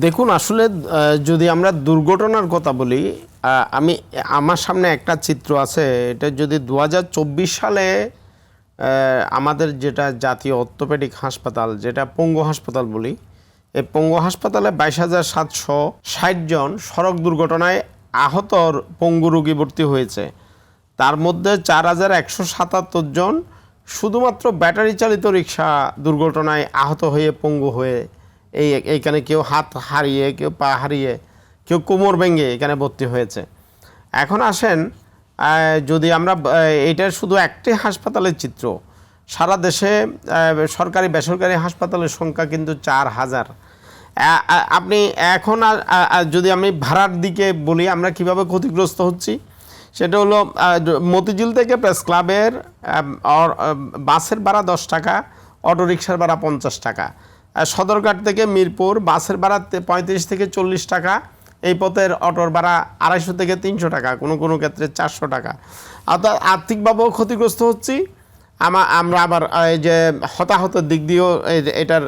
দেখুন আসলে যদি আমরা দুর্ঘটনার কথা বলি, আমার সামনে একটা চিত্র আছে। এটা যদি 2024 সালে আমাদের যেটা জাতীয় অর্থোপেডিক হাসপাতাল, যেটা পঙ্গু হাসপাতাল বলি, এই পঙ্গু হাসপাতালে 22,760 জন সড়ক দুর্ঘটনায় আহত পঙ্গু রোগী ভর্তি হয়েছে। তার মধ্যে 4,177 জন শুধুমাত্র ব্যাটারি চালিত রিক্সা দুর্ঘটনায় আহত হয়ে পঙ্গু হয়ে এইখানে কেউ হাত হারিয়ে, কেউ পা হারিয়ে, কেউ কোমর ভেঙে এখানে ভর্তি হয়েছে। এখন আসেন, যদি আমরা এটা শুধু একটি হাসপাতালের চিত্র, সারা দেশে সরকারি বেসরকারি হাসপাতালের সংখ্যা কিন্তু 4,000। আপনি এখন যদি আমি ভাড়ার দিকে বলি আমরা কিভাবে ক্ষতিগ্রস্ত হচ্ছি, সেটা হলো মতিঝিল থেকে প্রেস ক্লাবের বাসের ভাড়া 10 টাকা, অটোরিকশার ভাড়া 50 টাকা। সদরঘাট থেকে মিরপুর বাসের ভাড়া 35 থেকে 40 টাকা, এই পথের অটোর ভাড়া 250 থেকে 300 টাকা, কোনো কোনো ক্ষেত্রে 400 টাকা। অর্থাৎ আর্থিকভাবেও ক্ষতিগ্রস্ত হচ্ছি। আমরা আবার এই যে হতাহতের দিক দিয়েও এটার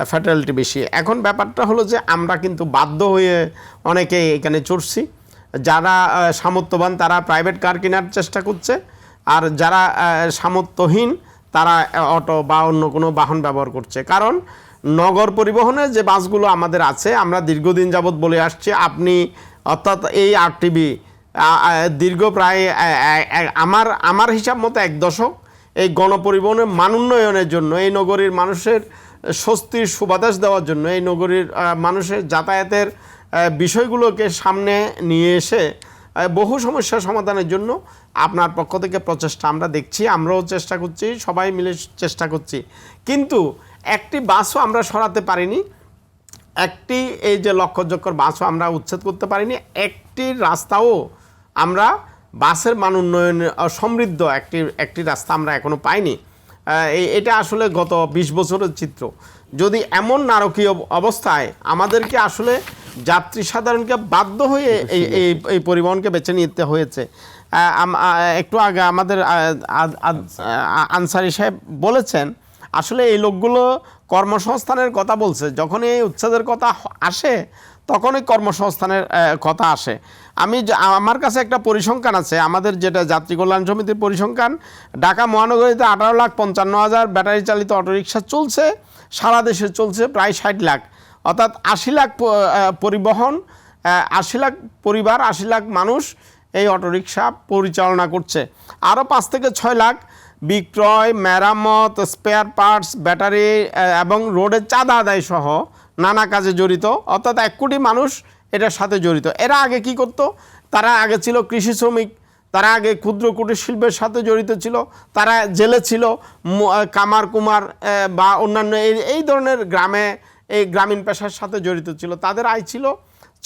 ফ্যাটালিটি বেশি। এখন ব্যাপারটা হলো যে আমরা কিন্তু বাধ্য হয়ে অনেকে এখানে চড়ছি। যারা সামর্থ্যবান তারা প্রাইভেট কার কেনার চেষ্টা করছে, আর যারা সামর্থ্যহীন তারা অটো বা অন্য কোনো বাহন ব্যবহার করছে। কারণ নগর পরিবহনে যে বাসগুলো আমাদের আছে, আমরা দীর্ঘদিন যাবৎ বলে আসছি, আপনি অর্থাৎ এই আরটিবি দীর্ঘ প্রায় আমার হিসাব মতো 1 দশক এই গণপরিবহনের মানোন্নয়নের জন্য, এই নগরীর মানুষের স্বস্তির সুবাতাস দেওয়ার জন্য, এই নগরীর মানুষের যাতায়াতের বিষয়গুলোকে সামনে নিয়ে এসে বহু সমস্যার সমাধানের জন্য আপনার পক্ষ থেকে প্রচেষ্টা আমরা দেখছি, আমরাও চেষ্টা করছি, সবাই মিলে চেষ্টা করছি। কিন্তু একটি বাসও আমরা সরাতে পারিনি, একটি এই যে লক্ষ্যচক্কর বাসও আমরা উচ্ছেদ করতে পারিনি, একটি রাস্তাও আমরা বাসের মান উন্নয়ন সমৃদ্ধ একটি রাস্তা আমরা এখনও পাইনি। এটা আসলে গত 20 বছরের চিত্র। যদি এমন নারকীয় অবস্থায় আমাদেরকে আসলে যাত্রী সাধারণকে বাধ্য হয়ে এই পরিবহনকে বেছে নিতে হয়েছে। একটু আগে আমাদের আনসারি সাহেব বলেছেন, আসলে এই লোকগুলো কর্মসংস্থানের কথা বলছে। যখন এই উচ্ছেদের কথা আসে তখনই কর্মসংস্থানের কথা আসে। আমার কাছে একটা পরিসংখ্যান আছে, আমাদের যেটা যাত্রী কল্যাণ সমিতির পরিসংখ্যান। ঢাকা মহানগরীতে 18,55,000 ব্যাটারি চালিত অটোরিকশা চলছে, সারা দেশে চলছে প্রায় 60 লাখ। অর্থাৎ 80 লাখ পরিবহন, 80 লাখ পরিবার, 80 লাখ মানুষ এই অটোরিকশা পরিচালনা করছে। আরও 5 থেকে 6 লাখ বিক্রয়, মেরামত, স্পেয়ার পার্টস, ব্যাটারি এবং রোডের চাঁদা আদায় সহ নানা কাজে জড়িত। অর্থাৎ 1 কোটি মানুষ এটার সাথে জড়িত। এরা আগে কি করত? তারা আগে ছিল কৃষি শ্রমিক, তারা আগে ক্ষুদ্র কুটির শিল্পের সাথে জড়িত ছিল, তারা জেলে ছিল, কামার কুমার বা অন্যান্য এই ধরনের এই গ্রামীণ পেশার সাথে জড়িত ছিল। তাদের আয় ছিল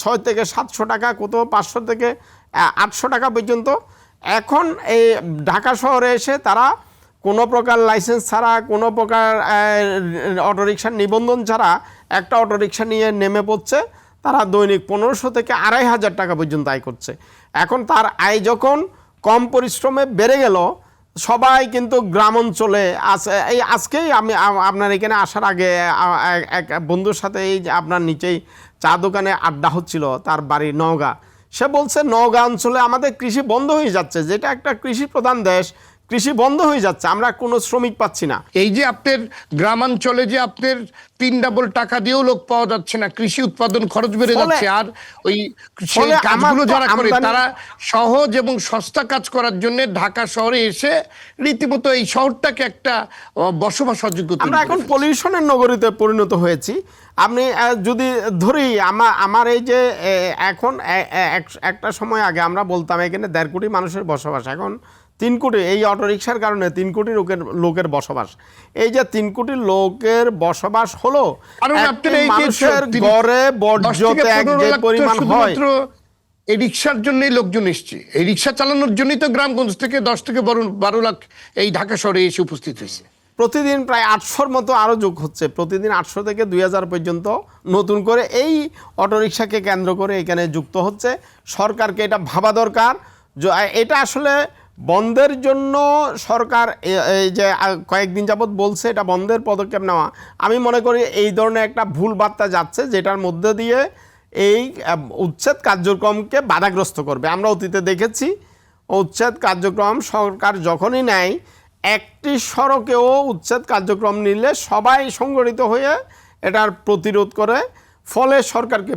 6 থেকে 700 টাকা, কোথাও 500 থেকে 800 টাকা পর্যন্ত। এখন এই ঢাকা শহরে এসে তারা কোনো প্রকার লাইসেন্স ছাড়া, কোনো প্রকার অটোরিকশার নিবন্ধন ছাড়া একটা অটোরিকশা নিয়ে নেমে পড়ছে। তারা দৈনিক 1500 থেকে 2500 টাকা পর্যন্ত আয় করছে। এখন তার আয় যখন কম পরিশ্রমে বেড়ে গেল, সবাই কিন্তু গ্রাম অঞ্চলে আজকেই আমি আপনার এখানে আসার আগে এক বন্ধুর সাথে এই যে আপনার নিচেই চা দোকানে আড্ডা হচ্ছিল, তার বাড়ি নওগাঁ। সে বলছে নওগাঁ অঞ্চলে আমাদের কৃষি বন্ধ হয়ে যাচ্ছে, যেটা একটা কৃষি প্রধান দেশ, কৃষি বন্ধ হয়ে যাচ্ছে, আমরা কোনো শ্রমিক পাচ্ছি না। এই যে আপনার গ্রামাঞ্চলে যে আপনার 3 ডাবল টাকা দিয়েও লোক পাওয়া যাচ্ছে না, কৃষি উৎপাদন খরচ বেড়ে যাচ্ছে, আর ওই সেই কাজগুলো যারা করে তারা সহজ এবং সস্তা কাজ করার জন্য ঢাকা শহরে এসে রীতিমতো এই শহরটাকে একটা বসবাস অযোগ্য। আমরা এখন পলিউশনের নগরীতে পরিণত হয়েছি। আপনি যদি ধরি আমার এই যে এখন একটা সময় আগে আমরা বলতাম এখানে 1.5 কোটি মানুষের বসবাস, এখন 3 কোটি। এই অটোরিকশার কারণে 3 কোটি লোকের বসবাস। এই যে 3 কোটি লোকের বসবাস হলো, মানুষের গড়ে বর্জ্য ত্যাগ যে পরিমাণ হয়, এই রিক্সার জন্যই লোকজন এসছে। এই রিক্সা চালানোর জন্যই তো গ্রামগঞ্জ থেকে 10 থেকে 12 লাখ এই ঢাকা শহরে এসে উপস্থিত হয়েছে। প্রতিদিন প্রায় 800-র মতো আরও যোগ হচ্ছে। প্রতিদিন 800 থেকে 2000 পর্যন্ত নতুন করে এই অটোরিকশাকে কেন্দ্র করে এখানে যুক্ত হচ্ছে। সরকারকে এটা ভাবা দরকার। এটা আসলে বন্ধের জন্য সরকার এই যে কয়েকদিন যাবৎ বলছে এটা বন্ধের পদক্ষেপ নেওয়া, আমি মনে করি এই ধরনের একটা ভুল বার্তা যাচ্ছে, যেটার মধ্যে দিয়ে এই উচ্ছেদ কার্যক্রমকে বাধাগ্রস্ত করবে। আমরা অতীতে দেখেছি উচ্ছেদ কার্যক্রম সরকার যখনই নেয়, একটি সড়কেও উচ্ছেদ কার্যক্রম নিলে সবাই সংগঠিত হয়ে এটার প্রতিরোধ করে, ফলে সরকারকে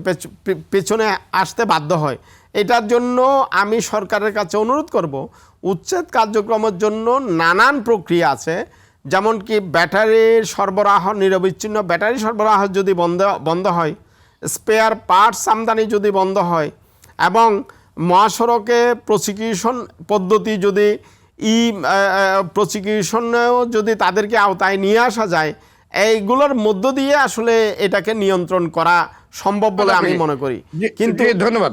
পেছনে আসতে বাধ্য হয়। এটার জন্য আমি সরকারের কাছে অনুরোধ করব, উচ্ছেদ কার্যক্রমের জন্য নানান প্রক্রিয়া আছে, যেমন কি ব্যাটারির সরবরাহ, নিরবিচ্ছিন্ন ব্যাটারি সরবরাহ যদি বন্ধ হয়, স্পেয়ার পার্টস আমদানি যদি বন্ধ হয়, এবং মহাসড়কে প্রসিকিউশন পদ্ধতি যদি প্রসিকিউশনেও যদি তাদেরকে আওতায় নিয়ে আসা যায়, এইগুলোর মধ্য দিয়ে আসলে এটাকে নিয়ন্ত্রণ করা সম্ভব বলে আমি মনে করি। কিন্তু ধন্যবাদ।